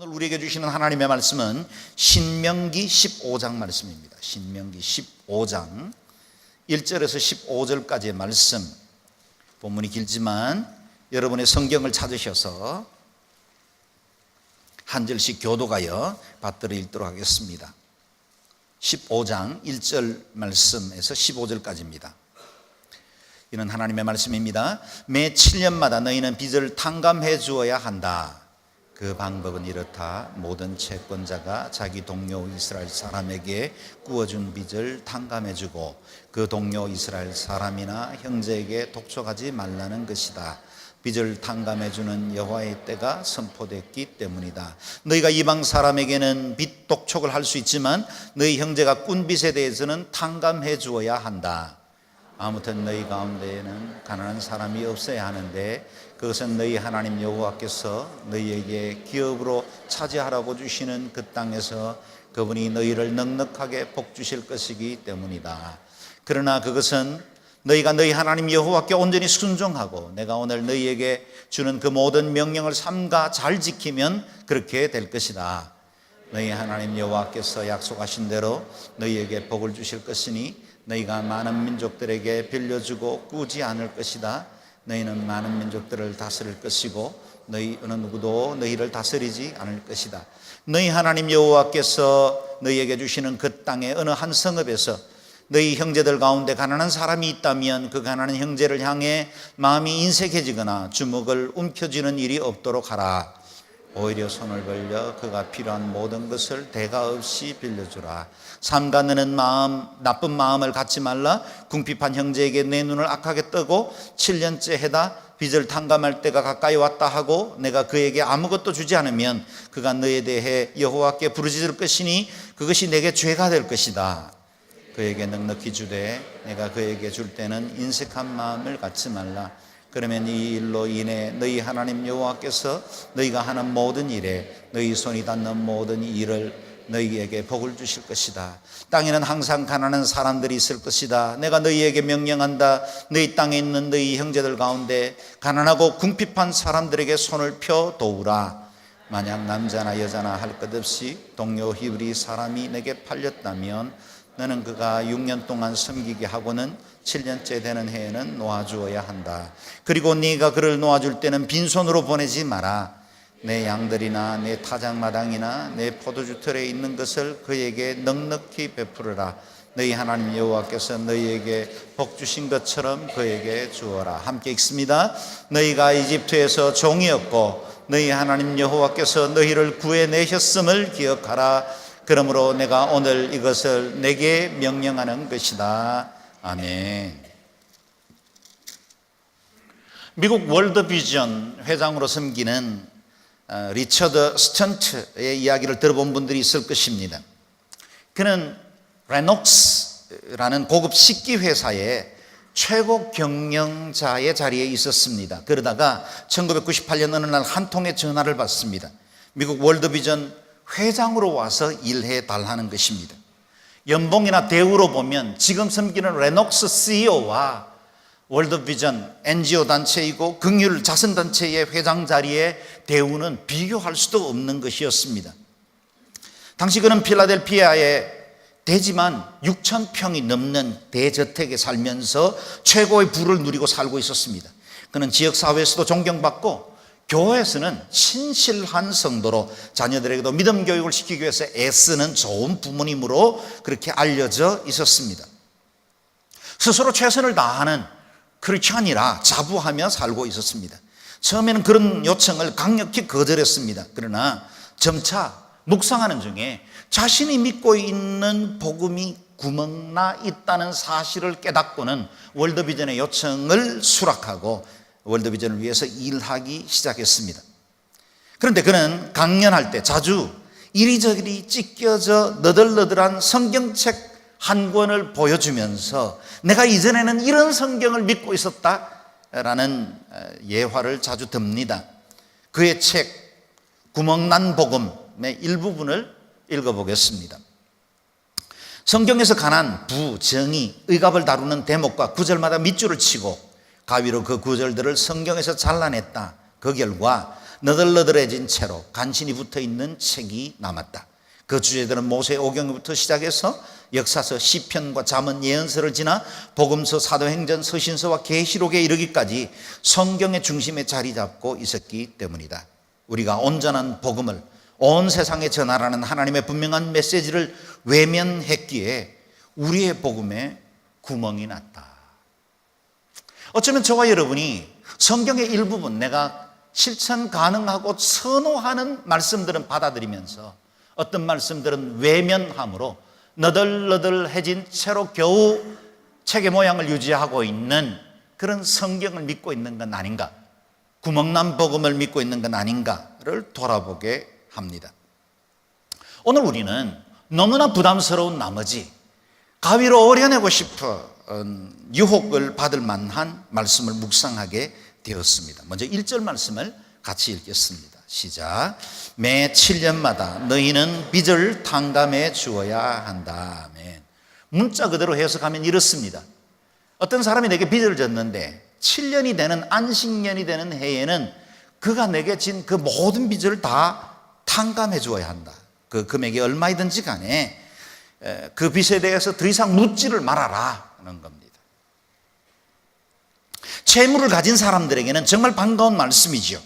오늘 우리에게 주시는 하나님의 말씀은 신명기 15장 말씀입니다. 신명기 15장 1절에서 15절까지의 말씀. 본문이 길지만 여러분의 성경을 찾으셔서 한 절씩 교독하여 받들어 읽도록 하겠습니다. 15장 1절 말씀에서 15절까지입니다. 이는 하나님의 말씀입니다. 매 7년마다 너희는 빚을 탕감해 주어야 한다. 그 방법은 이렇다. 모든 채권자가 자기 동료 이스라엘 사람에게 구워준 빚을 탕감해 주고 그 동료 이스라엘 사람이나 형제에게 독촉하지 말라는 것이다. 빚을 탕감해 주는 여호와의 때가 선포됐기 때문이다. 너희가 이방 사람에게는 빚 독촉을 할 수 있지만 너희 형제가 꾼 빚에 대해서는 탕감해 주어야 한다. 아무튼 너희 가운데에는 가난한 사람이 없어야 하는데 그것은 너희 하나님 여호와께서 너희에게 기업으로 차지하라고 주시는 그 땅에서 그분이 너희를 넉넉하게 복 주실 것이기 때문이다. 그러나 그것은 너희가 너희 하나님 여호와께 온전히 순종하고 내가 오늘 너희에게 주는 그 모든 명령을 삼가 잘 지키면 그렇게 될 것이다. 너희 하나님 여호와께서 약속하신 대로 너희에게 복을 주실 것이니 너희가 많은 민족들에게 빌려주고 꾸지 않을 것이다. 너희는 많은 민족들을 다스릴 것이고 너희 어느 누구도 너희를 다스리지 않을 것이다. 너희 하나님 여호와께서 너희에게 주시는 그 땅의 어느 한 성읍에서 너희 형제들 가운데 가난한 사람이 있다면 그 가난한 형제를 향해 마음이 인색해지거나 주먹을 움켜쥐는 일이 없도록 하라. 오히려 손을 벌려 그가 필요한 모든 것을 대가 없이 빌려주라. 삼가 느는 마음, 나쁜 마음을 갖지 말라. 궁핍한 형제에게 내 눈을 악하게 뜨고 7년째 해다 빚을 탕감할 때가 가까이 왔다 하고 내가 그에게 아무것도 주지 않으면 그가 너에 대해 여호와께 부르짖을 것이니 그것이 내게 죄가 될 것이다. 그에게 넉넉히 주되 내가 그에게 줄 때는 인색한 마음을 갖지 말라. 그러면 이 일로 인해 너희 하나님 여호와께서 너희가 하는 모든 일에 너희 손이 닿는 모든 일을 너희에게 복을 주실 것이다. 땅에는 항상 가난한 사람들이 있을 것이다. 내가 너희에게 명령한다. 너희 땅에 있는 너희 형제들 가운데 가난하고 궁핍한 사람들에게 손을 펴 도우라. 만약 남자나 여자나 할 것 없이 동료 히브리 사람이 내게 팔렸다면 너는 그가 6년 동안 섬기게 하고는 7년째 되는 해에는 놓아주어야 한다. 그리고 네가 그를 놓아줄 때는 빈손으로 보내지 마라. 내 양들이나 내 타작마당이나 내 포도주 털에 있는 것을 그에게 넉넉히 베풀어라. 너희 하나님 여호와께서 너희에게 복 주신 것처럼 그에게 주어라. 함께 읽습니다. 너희가 이집트에서 종이었고 너희 하나님 여호와께서 너희를 구해내셨음을 기억하라. 그러므로 내가 오늘 이것을 내게 명령하는 것이다. 아멘. 미국 월드비전 회장으로 섬기는 리처드 스턴트의 이야기를 들어본 분들이 있을 것입니다. 그는 레녹스라는 고급 식기 회사의 최고 경영자의 자리에 있었습니다. 그러다가 1998년 어느 날 한 통의 전화를 받습니다. 미국 월드비전 회장으로 와서 일해 달라는 것입니다. 연봉이나 대우로 보면 지금 섬기는 레녹스 CEO와 월드비전 NGO 단체이고 긍휼 자선단체의 회장 자리의 대우는 비교할 수도 없는 것이었습니다. 당시 그는 필라델피아에 대지만 6,000평이 넘는 대저택에 살면서 최고의 부를 누리고 살고 있었습니다. 그는 지역사회에서도 존경받고 교회에서는 신실한 성도로 자녀들에게도 믿음 교육을 시키기 위해서 애쓰는 좋은 부모님으로 그렇게 알려져 있었습니다. 스스로 최선을 다하는 크리스찬이라 자부하며 살고 있었습니다. 처음에는 그런 요청을 강력히 거절했습니다. 그러나 점차 묵상하는 중에 자신이 믿고 있는 복음이 구멍나 있다는 사실을 깨닫고는 월드비전의 요청을 수락하고 월드비전을 위해서 일하기 시작했습니다. 그런데 그는 강연할 때 자주 이리저리 찢겨져 너덜너덜한 성경책 한 권을 보여주면서 내가 이전에는 이런 성경을 믿고 있었다라는 예화를 자주 듭니다. 그의 책 구멍난 복음의 일부분을 읽어보겠습니다. 성경에서 가난, 부, 정의, 의갑을 다루는 대목과 구절마다 밑줄을 치고 가위로 그 구절들을 성경에서 잘라냈다. 그 결과 너덜너덜해진 채로 간신히 붙어있는 책이 남았다. 그 주제들은 모세 오경부터 시작해서 역사서, 시편과 잠언, 예언서를 지나 복음서, 사도행전, 서신서와 계시록에 이르기까지 성경의 중심에 자리 잡고 있었기 때문이다. 우리가 온전한 복음을 온 세상에 전하라는 하나님의 분명한 메시지를 외면했기에 우리의 복음에 구멍이 났다. 어쩌면 저와 여러분이 성경의 일부분, 내가 실천 가능하고 선호하는 말씀들은 받아들이면서 어떤 말씀들은 외면함으로 너덜너덜해진 채로 겨우 책의 모양을 유지하고 있는 그런 성경을 믿고 있는 건 아닌가, 구멍난 복음을 믿고 있는 건 아닌가를 돌아보게 합니다. 오늘 우리는 너무나 부담스러운 나머지 가위로 오려내고 싶은 유혹을 받을 만한 말씀을 묵상하게 되었습니다. 먼저 1절 말씀을 같이 읽겠습니다. 시작. 매 7년마다 너희는 빚을 탕감해 주어야 한다. 아멘. 문자 그대로 해석하면 이렇습니다. 어떤 사람이 내게 빚을 졌는데 7년이 되는 안식년이 되는 해에는 그가 내게 진 그 모든 빚을 다 탕감해 주어야 한다. 그 금액이 얼마이든지 간에 그 빚에 대해서 더 이상 묻지를 말아라 하는 겁니다. 채무를 가진 사람들에게는 정말 반가운 말씀이죠.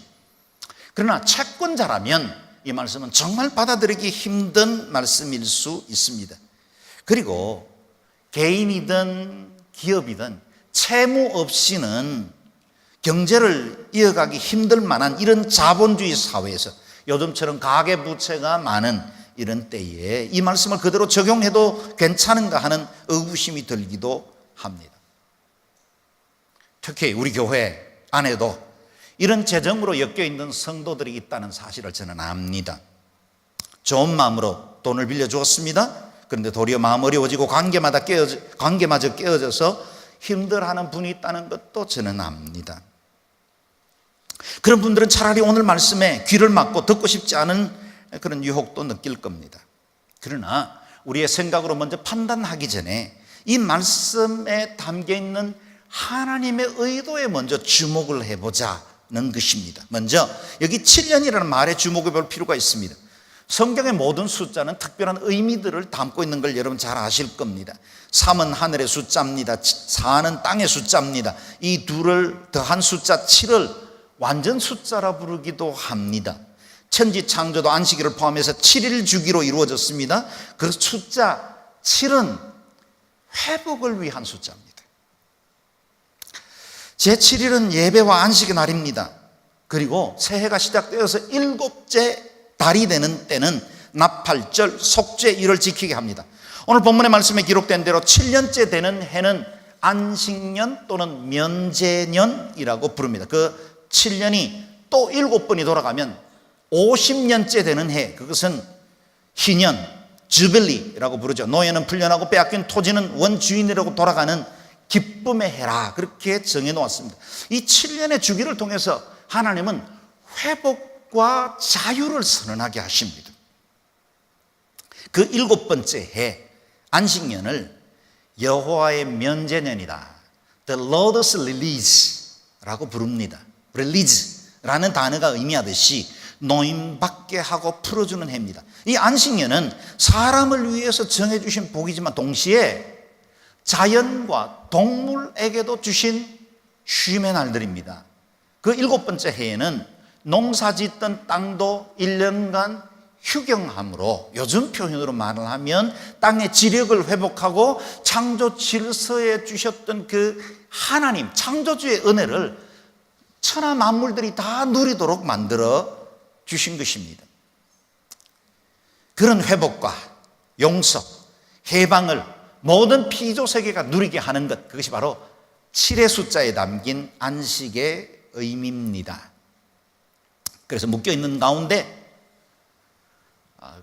그러나 채권자라면 이 말씀은 정말 받아들이기 힘든 말씀일 수 있습니다. 그리고 개인이든 기업이든 채무 없이는 경제를 이어가기 힘들 만한 이런 자본주의 사회에서 요즘처럼 가계부채가 많은 이런 때에 이 말씀을 그대로 적용해도 괜찮은가 하는 의구심이 들기도 합니다. 특히 우리 교회 안에도 이런 재정으로 엮여있는 성도들이 있다는 사실을 저는 압니다. 좋은 마음으로 돈을 빌려주었습니다. 그런데 도리어 마음 어려워지고 관계마저 깨어져서 힘들어하는 분이 있다는 것도 저는 압니다. 그런 분들은 차라리 오늘 말씀에 귀를 막고 듣고 싶지 않은 그런 유혹도 느낄 겁니다. 그러나 우리의 생각으로 먼저 판단하기 전에 이 말씀에 담겨있는 하나님의 의도에 먼저 주목을 해보자는 것입니다. 먼저 여기 7년이라는 말에 주목해 볼 필요가 있습니다. 성경의 모든 숫자는 특별한 의미들을 담고 있는 걸 여러분 잘 아실 겁니다. 3은 하늘의 숫자입니다. 4는 땅의 숫자입니다. 이 둘을 더한 숫자 7을 완전 숫자라 부르기도 합니다. 천지 창조도 안식일을 포함해서 7일 주기로 이루어졌습니다. 그 숫자 7은 회복을 위한 숫자입니다. 제7일은 예배와 안식의 날입니다. 그리고 새해가 시작되어서 7째 달이 되는 때는 나팔절, 속죄일을 지키게 합니다. 오늘 본문의 말씀에 기록된 대로 7년째 되는 해는 안식년 또는 면제년이라고 부릅니다. 그 7년이 또 7번이 돌아가면 50년째 되는 해, 그것은 희년, 주빌리라고 부르죠. 노예는 풀려나고 빼앗긴 토지는 원주인이라고 돌아가는 기쁨의 해라, 그렇게 정해놓았습니다. 이 7년의 주기를 통해서 하나님은 회복과 자유를 선언하게 하십니다. 그 7번째 해 안식년을 여호와의 면제년이다, The Lord's Release라고 부릅니다. Release라는 단어가 의미하듯이 노임받게 하고 풀어주는 해입니다. 이 안식년은 사람을 위해서 정해주신 복이지만 동시에 자연과 동물에게도 주신 쉼의 날들입니다. 그 7번째 해에는 농사짓던 땅도 1년간 휴경함으로, 요즘 표현으로 말을 하면 땅의 지력을 회복하고 창조 질서에 주셨던 그 하나님, 창조주의 은혜를 천하 만물들이 다 누리도록 만들어 주신 것입니다. 그런 회복과 용서, 해방을 모든 피조 세계가 누리게 하는 것, 그것이 바로 7의 숫자에 담긴 안식의 의미입니다. 그래서 묶여있는 가운데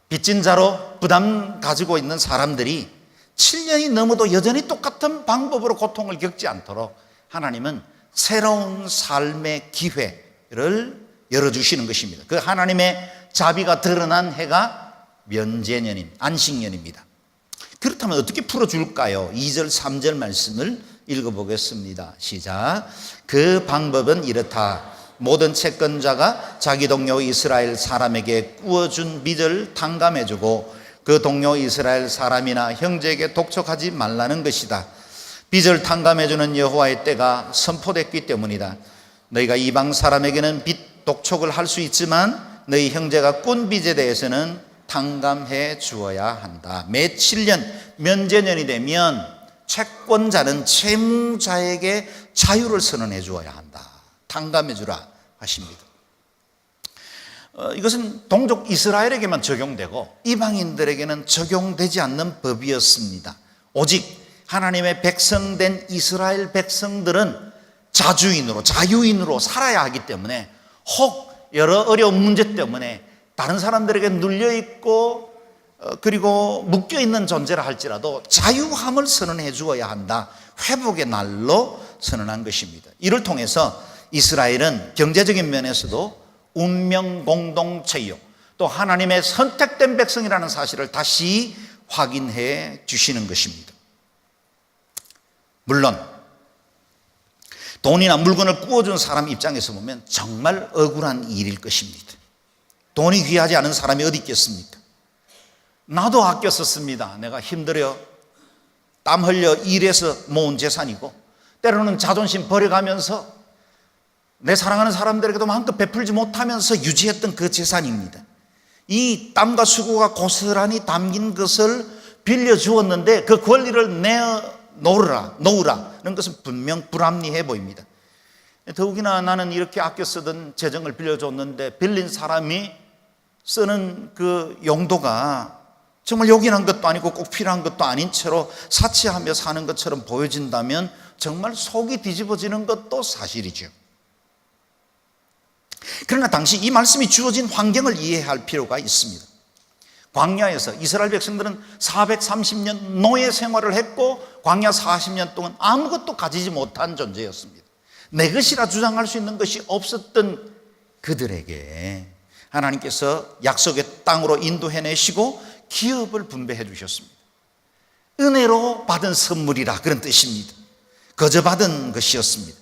빚진 자로 부담 가지고 있는 사람들이 7년이 넘어도 여전히 똑같은 방법으로 고통을 겪지 않도록 하나님은 새로운 삶의 기회를 열어주시는 것입니다. 그 하나님의 자비가 드러난 해가 면제년인 안식년입니다. 그렇다면 어떻게 풀어줄까요? 2절 3절 말씀을 읽어보겠습니다. 시작. 그 방법은 이렇다. 모든 채권자가 자기 동료 이스라엘 사람에게 구워준 빚을 탕감해주고 그 동료 이스라엘 사람이나 형제에게 독촉하지 말라는 것이다. 빚을 탕감해주는 여호와의 때가 선포됐기 때문이다. 너희가 이방 사람에게는 빚 독촉을 할 수 있지만 너희 형제가 꾼 빚에 대해서는 탕감해 주어야 한다. 매 7년 면제년이 되면 채권자는 채무자에게 자유를 선언해 주어야 한다. 탕감해 주라 하십니다. 이것은 동족 이스라엘에게만 적용되고 이방인들에게는 적용되지 않는 법이었습니다. 오직 하나님의 백성된 이스라엘 백성들은 자유인으로 살아야 하기 때문에 혹 여러 어려운 문제 때문에 다른 사람들에게 눌려있고 그리고 묶여있는 존재라 할지라도 자유함을 선언해 주어야 한다. 회복의 날로 선언한 것입니다. 이를 통해서 이스라엘은 경제적인 면에서도 운명 공동체요, 또 하나님의 선택된 백성이라는 사실을 다시 확인해 주시는 것입니다. 물론 돈이나 물건을 구워준 사람 입장에서 보면 정말 억울한 일일 것입니다. 돈이 귀하지 않은 사람이 어디 있겠습니까? 나도 아껴 썼습니다. 내가 힘들어 땀 흘려 일해서 모은 재산이고, 때로는 자존심 버려가면서 내 사랑하는 사람들에게도 마음껏 베풀지 못하면서 유지했던 그 재산입니다. 이 땀과 수고가 고스란히 담긴 것을 빌려주었는데 그 권리를 놓으라는 것은 분명 불합리해 보입니다. 더욱이나 나는 이렇게 아껴 쓰던 재정을 빌려줬는데 빌린 사람이 쓰는 그 용도가 정말 요긴한 것도 아니고 꼭 필요한 것도 아닌 채로 사치하며 사는 것처럼 보여진다면 정말 속이 뒤집어지는 것도 사실이죠. 그러나 당시 이 말씀이 주어진 환경을 이해할 필요가 있습니다. 광야에서 이스라엘 백성들은 430년 노예 생활을 했고 광야 40년 동안 아무것도 가지지 못한 존재였습니다. 내 것이라 주장할 수 있는 것이 없었던 그들에게 하나님께서 약속의 땅으로 인도해내시고 기업을 분배해 주셨습니다. 은혜로 받은 선물이라 그런 뜻입니다. 거저 받은 것이었습니다.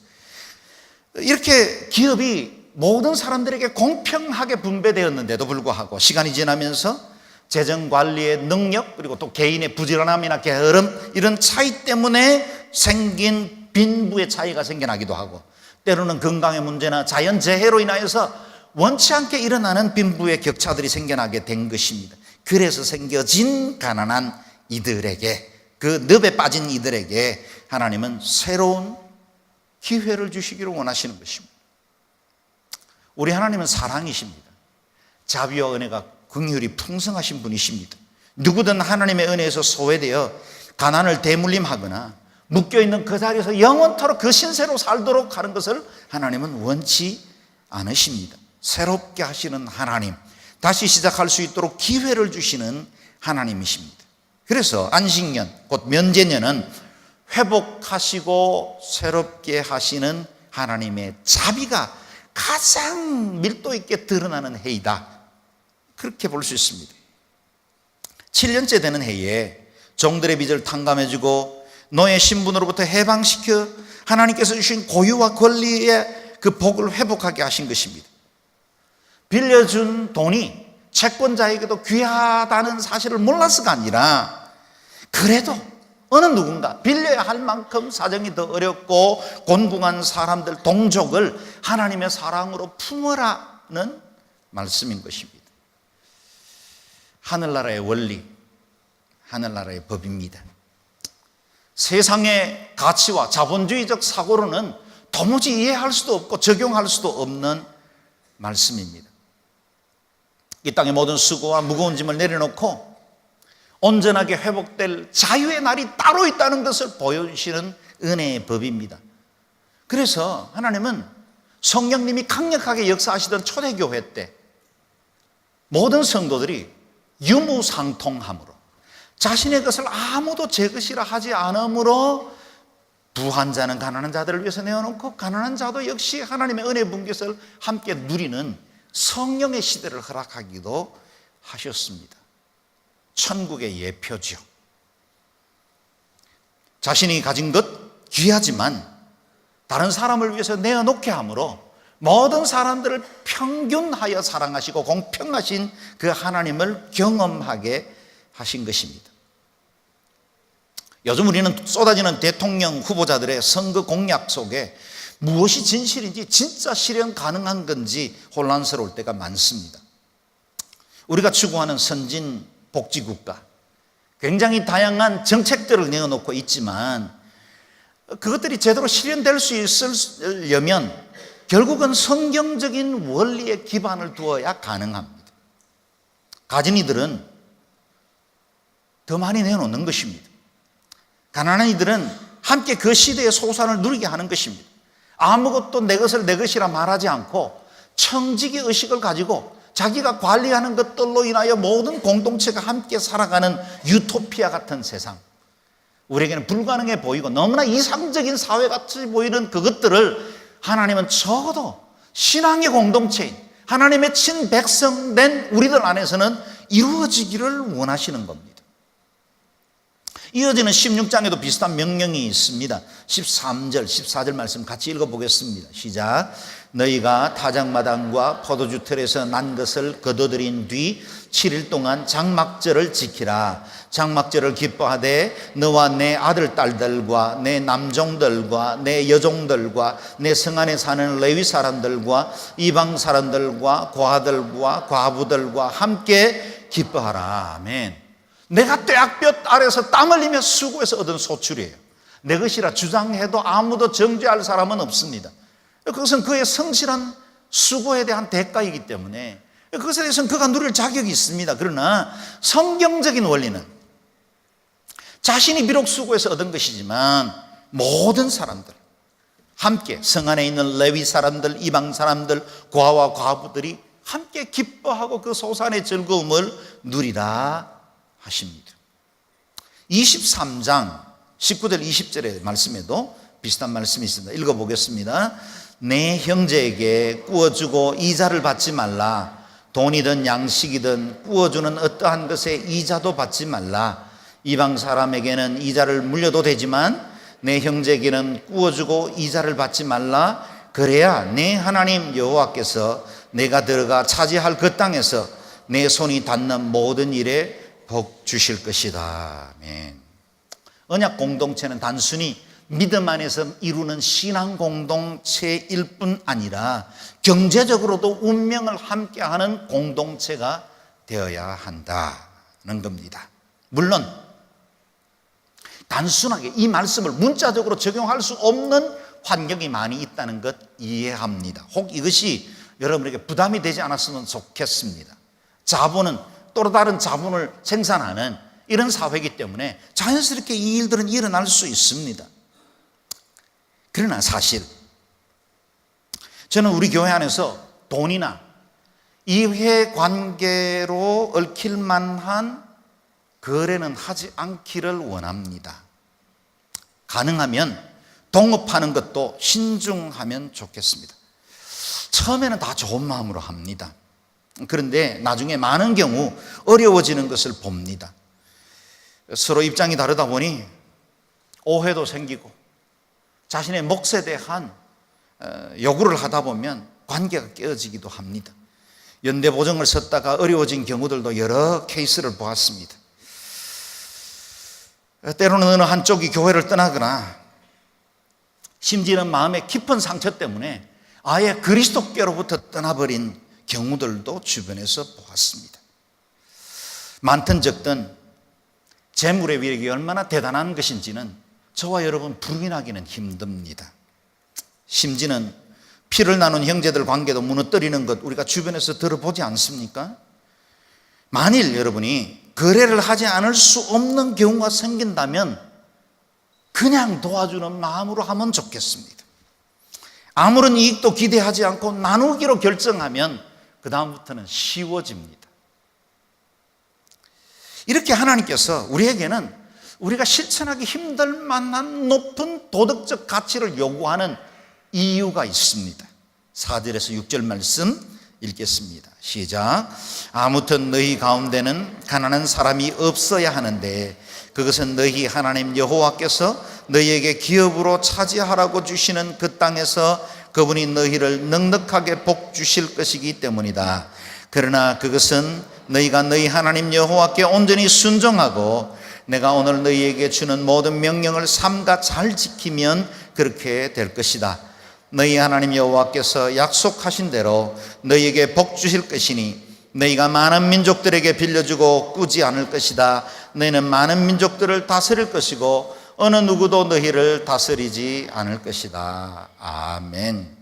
이렇게 기업이 모든 사람들에게 공평하게 분배되었는데도 불구하고 시간이 지나면서 재정관리의 능력, 그리고 또 개인의 부지런함이나 게으름, 이런 차이 때문에 생긴 빈부의 차이가 생겨나기도 하고, 때로는 건강의 문제나 자연재해로 인하여서 원치 않게 일어나는 빈부의 격차들이 생겨나게 된 것입니다. 그래서 생겨진 가난한 이들에게, 그 늪에 빠진 이들에게 하나님은 새로운 기회를 주시기를 원하시는 것입니다. 우리 하나님은 사랑이십니다. 자비와 은혜가 긍휼이 풍성하신 분이십니다. 누구든 하나님의 은혜에서 소외되어 가난을 대물림하거나 묶여있는 그 자리에서 영원토록 그 신세로 살도록 하는 것을 하나님은 원치 않으십니다. 새롭게 하시는 하나님, 다시 시작할 수 있도록 기회를 주시는 하나님이십니다. 그래서 안식년, 곧 면제년은 회복하시고 새롭게 하시는 하나님의 자비가 가장 밀도 있게 드러나는 해이다, 그렇게 볼 수 있습니다. 7년째 되는 해에 종들의 빚을 탕감해주고 노예 신분으로부터 해방시켜 하나님께서 주신 고유와 권리의 그 복을 회복하게 하신 것입니다. 빌려준 돈이 채권자에게도 귀하다는 사실을 몰라서가 아니라 그래도 어느 누군가 빌려야 할 만큼 사정이 더 어렵고 곤궁한 사람들, 동족을 하나님의 사랑으로 품으라는 말씀인 것입니다. 하늘나라의 원리, 하늘나라의 법입니다. 세상의 가치와 자본주의적 사고로는 도무지 이해할 수도 없고 적용할 수도 없는 말씀입니다. 이 땅의 모든 수고와 무거운 짐을 내려놓고 온전하게 회복될 자유의 날이 따로 있다는 것을 보여주시는 은혜의 법입니다. 그래서 하나님은 성령님이 강력하게 역사하시던 초대교회 때 모든 성도들이 유무상통함으로, 자신의 것을 아무도 제 것이라 하지 않으므로 부한 자는 가난한 자들을 위해서 내어놓고 가난한 자도 역시 하나님의 은혜 분깃을 함께 누리는 성령의 시대를 허락하기도 하셨습니다. 천국의 예표죠. 자신이 가진 것 귀하지만 다른 사람을 위해서 내어놓게 함으로 모든 사람들을 평균하여 사랑하시고 공평하신 그 하나님을 경험하게 하신 것입니다. 요즘 우리는 쏟아지는 대통령 후보자들의 선거 공약 속에 무엇이 진실인지, 진짜 실현 가능한 건지 혼란스러울 때가 많습니다. 우리가 추구하는 선진 복지국가, 굉장히 다양한 정책들을 내어놓고 있지만 그것들이 제대로 실현될 수 있으려면 결국은 성경적인 원리에 기반을 두어야 가능합니다. 가진 이들은 더 많이 내놓는 것입니다. 가난한 이들은 함께 그 시대의 소산을 누리게 하는 것입니다. 아무것도 내 것을 내 것이라 말하지 않고 청지기 의식을 가지고 자기가 관리하는 것들로 인하여 모든 공동체가 함께 살아가는 유토피아 같은 세상, 우리에게는 불가능해 보이고 너무나 이상적인 사회같이 보이는 그것들을 하나님은 적어도 신앙의 공동체인 하나님의 친백성된 우리들 안에서는 이루어지기를 원하시는 겁니다. 이어지는 16장에도 비슷한 명령이 있습니다. 13절, 14절 말씀 같이 읽어보겠습니다. 시작. 너희가 타작마당과 포도주 틀에서 난 것을 거둬들인 뒤 7일 동안 장막절을 지키라. 장막절을 기뻐하되 너와 내 아들 딸들과 내 남종들과 내 여종들과 내 성 안에 사는 레위 사람들과 이방 사람들과 과들과 과부들과 함께 기뻐하라. 아멘. 내가 뙤약볕 아래서 땀 흘리며 수고해서 얻은 소출이에요. 내 것이라 주장해도 아무도 정죄할 사람은 없습니다. 그것은 그의 성실한 수고에 대한 대가이기 때문에 그것에 대해서는 그가 누릴 자격이 있습니다. 그러나 성경적인 원리는 자신이 비록 수고해서 얻은 것이지만 모든 사람들 함께, 성 안에 있는 레위 사람들, 이방 사람들, 과와 과부들이 함께 기뻐하고 그 소산의 즐거움을 누리라 하십니다. 23장 19절 20절의 말씀에도 비슷한 말씀이 있습니다. 읽어보겠습니다. 내 형제에게 구워주고 이자를 받지 말라. 돈이든 양식이든 구워주는 어떠한 것에 이자도 받지 말라. 이방 사람에게는 이자를 물려도 되지만 내 형제에게는 구워주고 이자를 받지 말라. 그래야 내 하나님 여호와께서 내가 들어가 차지할 그 땅에서 내 손이 닿는 모든 일에 복 주실 것이다. 아멘. 언약 공동체는 단순히 믿음 안에서 이루는 신앙 공동체일 뿐 아니라 경제적으로도 운명을 함께하는 공동체가 되어야 한다는 겁니다. 물론 단순하게 이 말씀을 문자적으로 적용할 수 없는 환경이 많이 있다는 것 이해합니다. 혹 이것이 여러분에게 부담이 되지 않았으면 좋겠습니다. 자본은 또 다른 자본을 생산하는 이런 사회이기 때문에 자연스럽게 이 일들은 일어날 수 있습니다. 그러나 사실 저는 우리 교회 안에서 돈이나 이해관계로 얽힐 만한 거래는 하지 않기를 원합니다. 가능하면 동업하는 것도 신중하면 좋겠습니다. 처음에는 다 좋은 마음으로 합니다. 그런데 나중에 많은 경우 어려워지는 것을 봅니다. 서로 입장이 다르다 보니 오해도 생기고 자신의 몫에 대한 요구를 하다 보면 관계가 깨어지기도 합니다. 연대보증을 썼다가 어려워진 경우들도 여러 케이스를 보았습니다. 때로는 어느 한쪽이 교회를 떠나거나 심지어는 마음의 깊은 상처 때문에 아예 그리스도께로부터 떠나버린 경우들도 주변에서 보았습니다. 많든 적든 재물의 위력이 얼마나 대단한 것인지는 저와 여러분 부인하기는 힘듭니다. 심지어는 피를 나눈 형제들 관계도 무너뜨리는 것 우리가 주변에서 들어보지 않습니까? 만일 여러분이 거래를 하지 않을 수 없는 경우가 생긴다면 그냥 도와주는 마음으로 하면 좋겠습니다. 아무런 이익도 기대하지 않고 나누기로 결정하면 그 다음부터는 쉬워집니다. 이렇게 하나님께서 우리에게는 우리가 실천하기 힘들 만한 높은 도덕적 가치를 요구하는 이유가 있습니다. 4절에서 6절 말씀 읽겠습니다. 시작. 아무튼 너희 가운데는 가난한 사람이 없어야 하는데 그것은 너희 하나님 여호와께서 너희에게 기업으로 차지하라고 주시는 그 땅에서 그분이 너희를 넉넉하게 복 주실 것이기 때문이다. 그러나 그것은 너희가 너희 하나님 여호와께 온전히 순종하고 내가 오늘 너희에게 주는 모든 명령을 삼가 잘 지키면 그렇게 될 것이다. 너희 하나님 여호와께서 약속하신 대로 너희에게 복 주실 것이니 너희가 많은 민족들에게 빌려주고 꾸지 않을 것이다. 너희는 많은 민족들을 다스릴 것이고 어느 누구도 너희를 다스리지 않을 것이다. 아멘.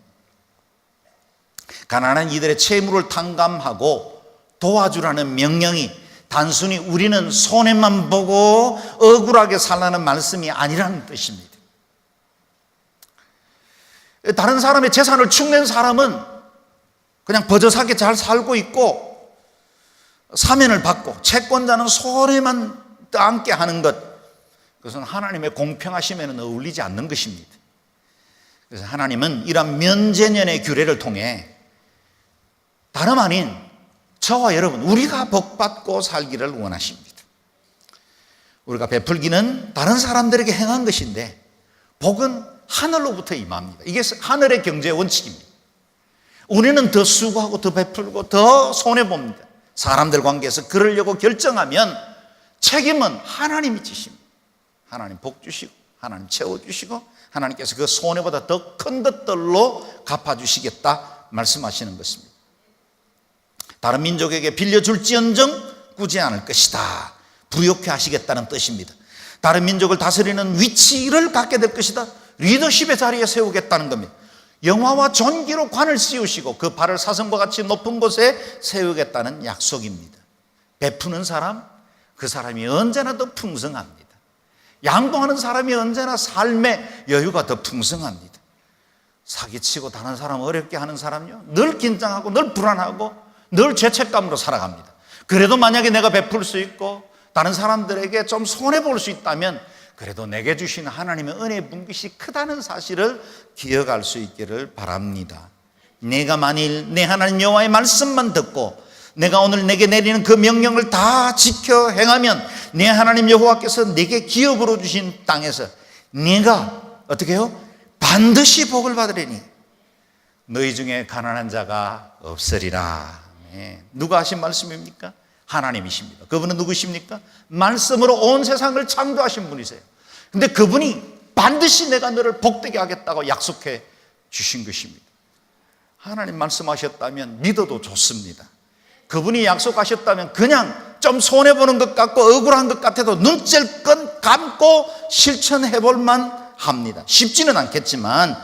가난한 이들의 채무를 탕감하고 도와주라는 명령이 단순히 우리는 손해만 보고 억울하게 살라는 말씀이 아니라는 뜻입니다. 다른 사람의 재산을 축낸 사람은 그냥 버젓하게 잘 살고 있고 사면을 받고 채권자는 손해만 떠안게 하는 것, 그것은 하나님의 공평하심에는 어울리지 않는 것입니다. 그래서 하나님은 이러한 면제년의 규례를 통해 다름 아닌 저와 여러분, 우리가 복받고 살기를 원하십니다. 우리가 베풀기는 다른 사람들에게 행한 것인데 복은 하늘로부터 임합니다. 이게 하늘의 경제의 원칙입니다. 우리는 더 수고하고 더 베풀고 더 손해봅니다. 사람들 관계에서 그러려고 결정하면 책임은 하나님이 지십니다. 하나님 복 주시고 하나님 채워주시고 하나님께서 그 손해보다 더 큰 것들로 갚아주시겠다 말씀하시는 것입니다. 다른 민족에게 빌려줄지언정 꾸지 않을 것이다. 부욕해 하시겠다는 뜻입니다. 다른 민족을 다스리는 위치를 갖게 될 것이다. 리더십의 자리에 세우겠다는 겁니다. 영화와 존귀로 관을 씌우시고 그 발을 사슴과 같이 높은 곳에 세우겠다는 약속입니다. 베푸는 사람, 그 사람이 언제나 더 풍성합니다. 양보하는 사람이 언제나 삶의 여유가 더 풍성합니다. 사기치고 다른 사람 어렵게 하는 사람요, 늘 긴장하고 늘 불안하고 늘 죄책감으로 살아갑니다. 그래도 만약에 내가 베풀 수 있고 다른 사람들에게 좀 손해볼 수 있다면 그래도 내게 주신 하나님의 은혜의 분깃이 크다는 사실을 기억할 수 있기를 바랍니다. 내가 만일 내 하나님 여호와의 말씀만 듣고 내가 오늘 내게 내리는 그 명령을 다 지켜 행하면 내 하나님 여호와께서 내게 기업으로 주신 땅에서 내가 어떻게 해요? 반드시 복을 받으리니 너희 중에 가난한 자가 없으리라. 네. 누가 하신 말씀입니까? 하나님이십니다. 그분은 누구십니까? 말씀으로 온 세상을 창조하신 분이세요. 근데 그분이 반드시 내가 너를 복되게 하겠다고 약속해 주신 것입니다. 하나님 말씀하셨다면 믿어도 좋습니다. 그분이 약속하셨다면 그냥 좀 손해보는 것 같고 억울한 것 같아도 눈찔끔 감고 실천해 볼 만합니다. 쉽지는 않겠지만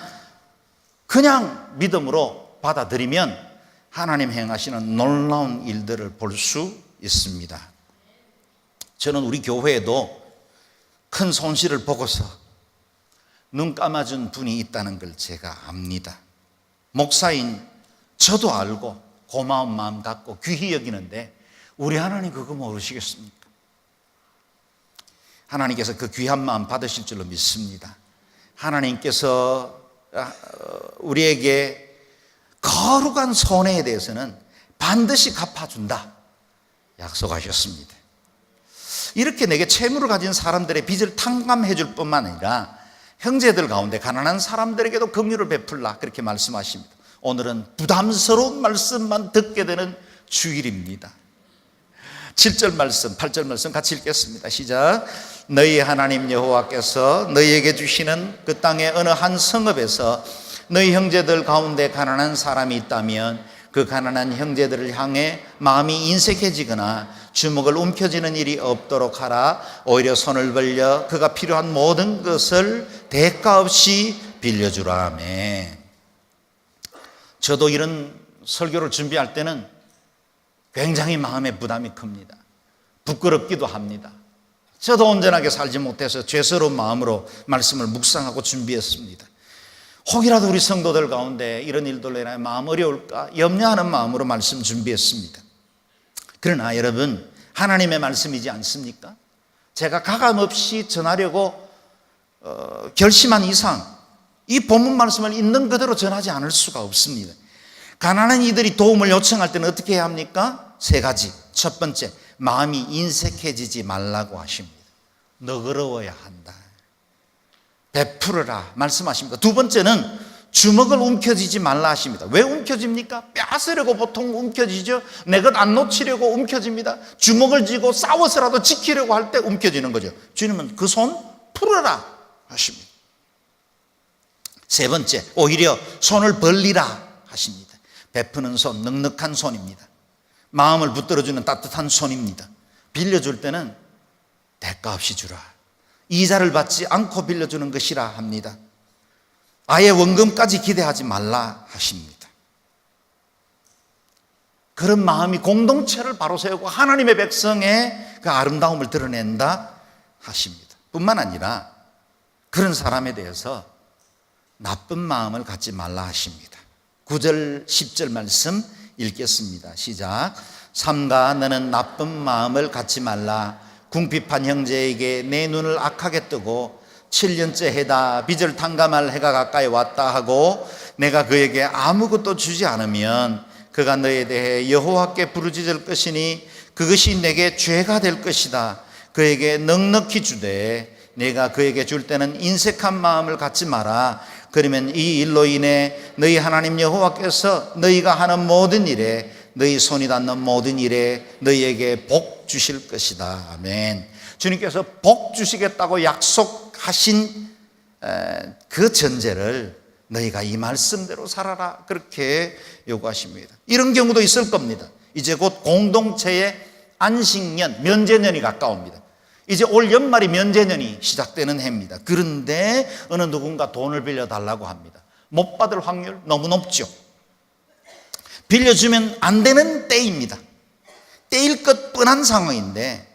그냥 믿음으로 받아들이면 하나님 행하시는 놀라운 일들을 볼 수 있습니다. 저는 우리 교회에도 큰 손실을 보고서 눈 감아준 분이 있다는 걸 제가 압니다. 목사인 저도 알고 고마운 마음 갖고 귀히 여기는데 우리 하나님 그거 모르시겠습니까? 하나님께서 그 귀한 마음 받으실 줄로 믿습니다. 하나님께서 우리에게 거룩한 손해에 대해서는 반드시 갚아준다 약속하셨습니다. 이렇게 내게 채무를 가진 사람들의 빚을 탕감해 줄 뿐만 아니라 형제들 가운데 가난한 사람들에게도 긍휼을 베풀라 그렇게 말씀하십니다. 오늘은 부담스러운 말씀만 듣게 되는 주일입니다. 7절 말씀, 8절 말씀 같이 읽겠습니다. 시작. 너희 하나님 여호와께서 너희에게 주시는 그 땅의 어느 한 성읍에서 너희 형제들 가운데 가난한 사람이 있다면 그 가난한 형제들을 향해 마음이 인색해지거나 주먹을 움켜쥐는 일이 없도록 하라. 오히려 손을 벌려 그가 필요한 모든 것을 대가 없이 빌려주라. 아멘. 저도 이런 설교를 준비할 때는 굉장히 마음의 부담이 큽니다. 부끄럽기도 합니다. 저도 온전하게 살지 못해서 죄스러운 마음으로 말씀을 묵상하고 준비했습니다. 혹이라도 우리 성도들 가운데 이런 일들로 인하여 마음 어려울까 염려하는 마음으로 말씀 준비했습니다. 그러나 여러분, 하나님의 말씀이지 않습니까? 제가 가감없이 전하려고 결심한 이상 이 본문 말씀을 있는 그대로 전하지 않을 수가 없습니다. 가난한 이들이 도움을 요청할 때는 어떻게 해야 합니까? 3가지. 첫 번째, 마음이 인색해지지 말라고 하십니다. 너그러워야 한다. 베풀어라 말씀하십니다. 두 번째는 주먹을 움켜쥐지 말라 하십니다. 왜 움켜집니까? 빼앗으려고 보통 움켜쥐죠. 내 것 안 놓치려고 움켜집니다. 주먹을 쥐고 싸워서라도 지키려고 할 때 움켜쥐는 거죠. 주님은 그 손 풀어라 하십니다. 세 번째, 오히려 손을 벌리라 하십니다. 베푸는 손, 넉넉한 손입니다. 마음을 붙들어주는 따뜻한 손입니다. 빌려줄 때는 대가 없이 주라. 이자를 받지 않고 빌려주는 것이라 합니다. 아예 원금까지 기대하지 말라 하십니다. 그런 마음이 공동체를 바로 세우고 하나님의 백성의 그 아름다움을 드러낸다 하십니다. 뿐만 아니라 그런 사람에 대해서 나쁜 마음을 갖지 말라 하십니다. 9절 10절 말씀 읽겠습니다. 시작. 삼가 너는 나쁜 마음을 갖지 말라. 궁핍한 형제에게 내 눈을 악하게 뜨고 7년째 해다 빚을 탕감할 해가 가까이 왔다 하고 내가 그에게 아무것도 주지 않으면 그가 너에 대해 여호와께 부르짖을 것이니 그것이 내게 죄가 될 것이다. 그에게 넉넉히 주되 내가 그에게 줄 때는 인색한 마음을 갖지 마라. 그러면 이 일로 인해 너희 하나님 여호와께서 너희가 하는 모든 일에 너희 손이 닿는 모든 일에 너희에게 복 주실 것이다. 아멘. 주님께서 복 주시겠다고 약속하신 그 전제를 너희가 이 말씀대로 살아라 그렇게 요구하십니다. 이런 경우도 있을 겁니다. 이제 곧 공동체의 안식년, 면제년이 가까웁니다. 이제 올 연말이 면제년이 시작되는 해입니다. 그런데 어느 누군가 돈을 빌려달라고 합니다. 못 받을 확률 너무 높죠. 빌려주면 안 되는 때입니다. 때일 것 뻔한 상황인데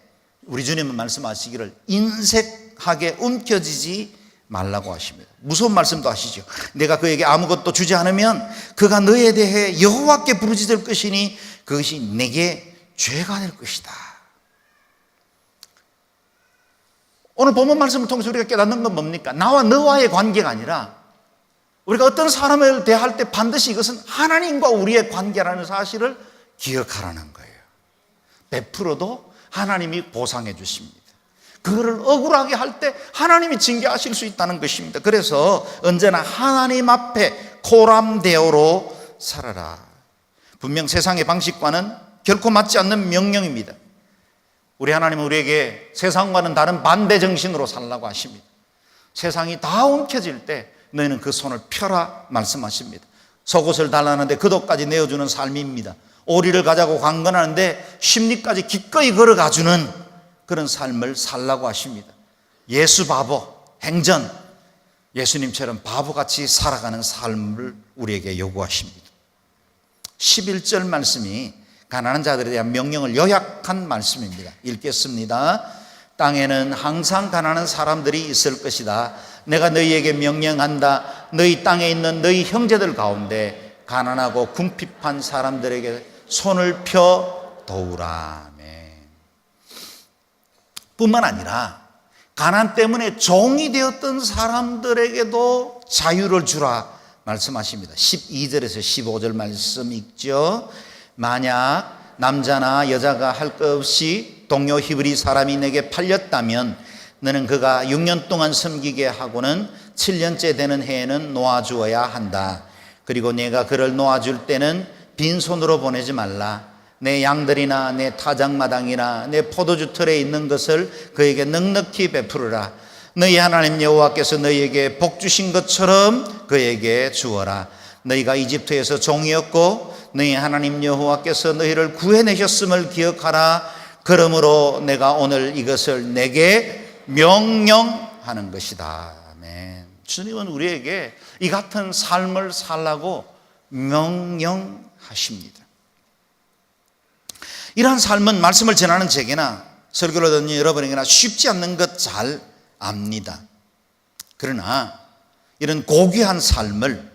우리 주님은 말씀하시기를 인색하게 움켜쥐지 말라고 하십니다. 무서운 말씀도 하시죠. 내가 그에게 아무것도 주지 않으면 그가 너에 대해 여호와께 부르짖을 것이니 그것이 내게 죄가 될 것이다. 오늘 본문 말씀을 통해서 우리가 깨닫는 건 뭡니까? 나와 너와의 관계가 아니라 우리가 어떤 사람을 대할 때 반드시 이것은 하나님과 우리의 관계라는 사실을 기억하라는 거예요. 베풀어도 하나님이 보상해 주십니다. 그거를 억울하게 할 때 하나님이 징계하실 수 있다는 것입니다. 그래서 언제나 하나님 앞에 코람데오로 살아라. 분명 세상의 방식과는 결코 맞지 않는 명령입니다. 우리 하나님은 우리에게 세상과는 다른 반대 정신으로 살라고 하십니다. 세상이 다 움켜질 때 너희는 그 손을 펴라 말씀하십니다. 속옷을 달라는데 겉옷까지 내어주는 삶입니다. 오리를 가자고 강건하는데 심리까지 기꺼이 걸어가주는 그런 삶을 살라고 하십니다. 예수 바보, 행전, 예수님처럼 바보같이 살아가는 삶을 우리에게 요구하십니다. 11절 말씀이 가난한 자들에 대한 명령을 요약한 말씀입니다. 읽겠습니다. 땅에는 항상 가난한 사람들이 있을 것이다. 내가 너희에게 명령한다. 너희 땅에 있는 너희 형제들 가운데 가난하고 궁핍한 사람들에게 손을 펴 도우라. 뿐만 아니라 가난 때문에 종이 되었던 사람들에게도 자유를 주라 말씀하십니다. 12절에서 15절 말씀 읽죠. 만약 남자나 여자가 할 것 없이 동료 히브리 사람이 내게 팔렸다면 너는 그가 6년 동안 섬기게 하고는 7년째 되는 해에는 놓아주어야 한다. 그리고 내가 그를 놓아줄 때는 빈손으로 보내지 말라. 내 양들이나 내 타작마당이나 내 포도주 틀에 있는 것을 그에게 넉넉히 베푸르라. 너희 하나님 여호와께서 너희에게 복 주신 것처럼 그에게 주어라. 너희가 이집트에서 종이었고 너희 하나님 여호와께서 너희를 구해내셨음을 기억하라. 그러므로 내가 오늘 이것을 내게 명령하는 것이다. 아멘. 주님은 우리에게 이 같은 삶을 살라고 명령하십니다. 이러한 삶은 말씀을 전하는 제게나 설교를 듣는 여러분에게나 쉽지 않는 것 잘 압니다. 그러나 이런 고귀한 삶을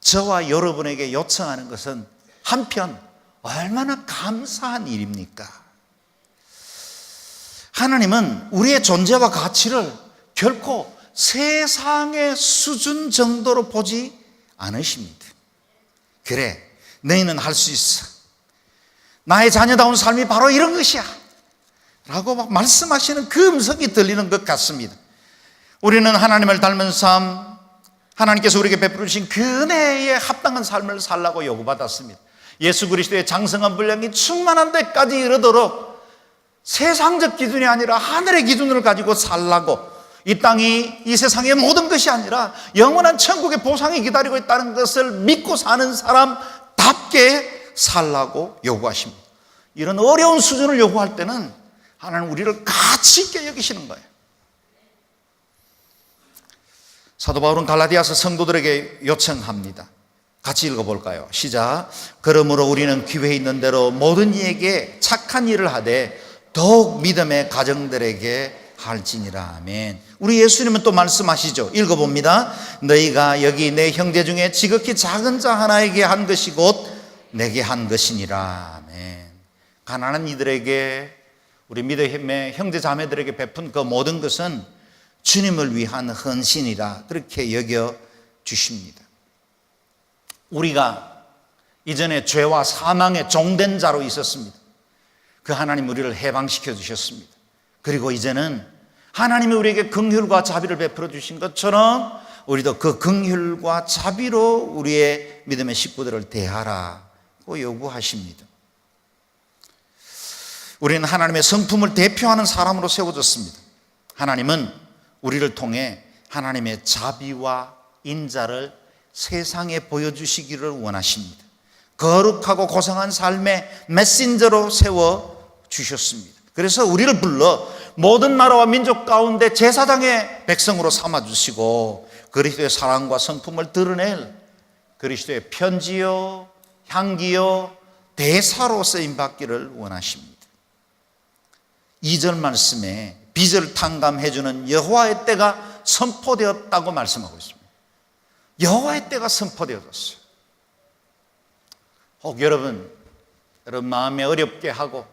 저와 여러분에게 요청하는 것은 한편 얼마나 감사한 일입니까? 하나님은 우리의 존재와 가치를 결코 세상의 수준 정도로 보지 않으십니다. 그래, 너희는 할 수 있어. 나의 자녀다운 삶이 바로 이런 것이야 라고 막 말씀하시는 그 음성이 들리는 것 같습니다. 우리는 하나님을 닮은 삶, 하나님께서 우리에게 베풀어 주신 그 은혜에 합당한 삶을 살라고 요구받았습니다. 예수 그리스도의 장성한 분량이 충만한 데까지 이르도록 세상적 기준이 아니라 하늘의 기준을 가지고 살라고, 이 땅이 이 세상의 모든 것이 아니라 영원한 천국의 보상이 기다리고 있다는 것을 믿고 사는 사람답게 살라고 요구하십니다. 이런 어려운 수준을 요구할 때는 하나님 우리를 가치 있게 여기시는 거예요. 사도 바울은 갈라디아서 성도들에게 요청합니다. 같이 읽어볼까요? 시작. 그러므로 우리는 기회 있는 대로 모든 이에게 착한 일을 하되 더욱 믿음의 가정들에게 할지니라. 아멘. 우리 예수님은 또 말씀하시죠. 읽어봅니다. 너희가 여기 내 형제 중에 지극히 작은 자 하나에게 한 것이 곧 내게 한 것이니라. 아멘. 가난한 이들에게, 우리 믿음의 형제 자매들에게 베푼 그 모든 것은 주님을 위한 헌신이라 그렇게 여겨 주십니다. 우리가 이전에 죄와 사망의 종된 자로 있었습니다. 그 하나님 우리를 해방시켜 주셨습니다. 그리고 이제는 하나님이 우리에게 긍휼과 자비를 베풀어 주신 것처럼 우리도 그 긍휼과 자비로 우리의 믿음의 식구들을 대하라고 요구하십니다. 우리는 하나님의 성품을 대표하는 사람으로 세워졌습니다. 하나님은 우리를 통해 하나님의 자비와 인자를 세상에 보여주시기를 원하십니다. 거룩하고 고상한 삶의 메신저로 세워주셨습니다. 그래서 우리를 불러 모든 나라와 민족 가운데 제사장의 백성으로 삼아주시고 그리스도의 사랑과 성품을 드러낼 그리스도의 편지요, 향기요, 대사로 쓰임받기를 원하십니다. 2절 말씀에 빚을 탕감해주는 여호와의 때가 선포되었다고 말씀하고 있습니다. 여호와의 때가 선포되어졌어요. 혹 여러분 마음에 어렵게 하고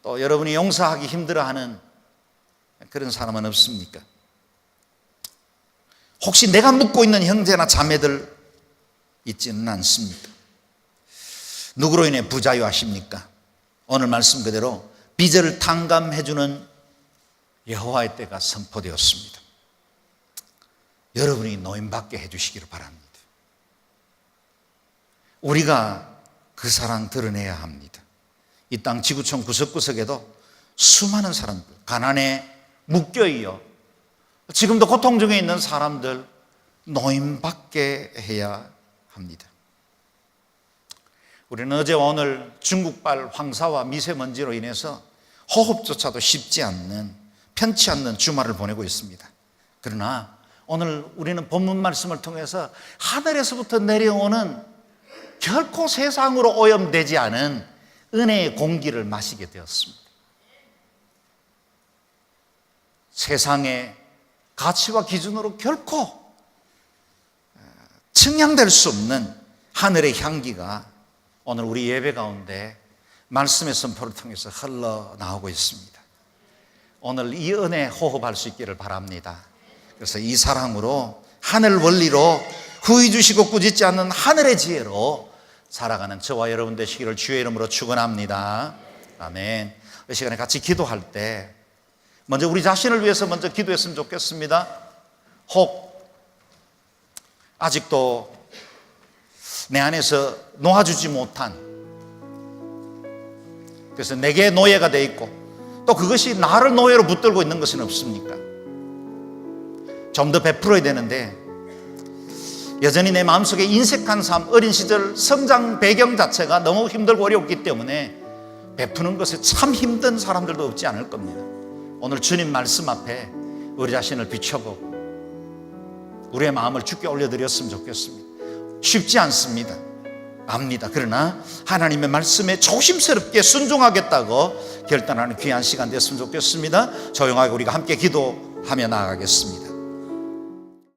또 여러분이 용서하기 힘들어하는 그런 사람은 없습니까? 혹시 내가 묻고 있는 형제나 자매들 있지는 않습니까? 누구로 인해 부자유하십니까? 오늘 말씀 그대로 빚을 탕감해주는 여호와의 때가 선포되었습니다. 여러분이 노임받게 해주시기를 바랍니다. 우리가 그 사랑 드러내야 합니다. 이 땅 지구촌 구석구석에도 수많은 사람들, 가난에 묶여있어 지금도 고통 중에 있는 사람들 노임받게 해야 합니다. 우리는 어제와 오늘 중국발 황사와 미세먼지로 인해서 호흡조차도 쉽지 않는, 편치 않는 주말을 보내고 있습니다. 그러나 오늘 우리는 본문 말씀을 통해서 하늘에서부터 내려오는 결코 세상으로 오염되지 않은 은혜의 공기를 마시게 되었습니다. 세상의 가치와 기준으로 결코 측량될 수 없는 하늘의 향기가 오늘 우리 예배 가운데 말씀의 선포를 통해서 흘러나오고 있습니다. 오늘 이 은혜 호흡할 수 있기를 바랍니다. 그래서 이 사랑으로 하늘 원리로 후히 주시고 꾸짖지 않는 하늘의 지혜로 살아가는 저와 여러분 되시기를 주의 이름으로 축원합니다. 아멘. 이 시간에 같이 기도할 때 먼저 우리 자신을 위해서 먼저 기도했으면 좋겠습니다. 혹 아직도 내 안에서 놓아주지 못한, 그래서 내게 노예가 돼 있고 또 그것이 나를 노예로 붙들고 있는 것은 없습니까? 좀 더 베풀어야 되는데 여전히 내 마음속에 인색한 삶, 어린 시절 성장 배경 자체가 너무 힘들고 어렵기 때문에 베푸는 것에 참 힘든 사람들도 없지 않을 겁니다. 오늘 주님 말씀 앞에 우리 자신을 비춰보고 우리의 마음을 주께 올려드렸으면 좋겠습니다. 쉽지 않습니다. 압니다. 그러나 하나님의 말씀에 조심스럽게 순종하겠다고 결단하는 귀한 시간 됐으면 좋겠습니다. 조용하게 우리가 함께 기도하며 나아가겠습니다.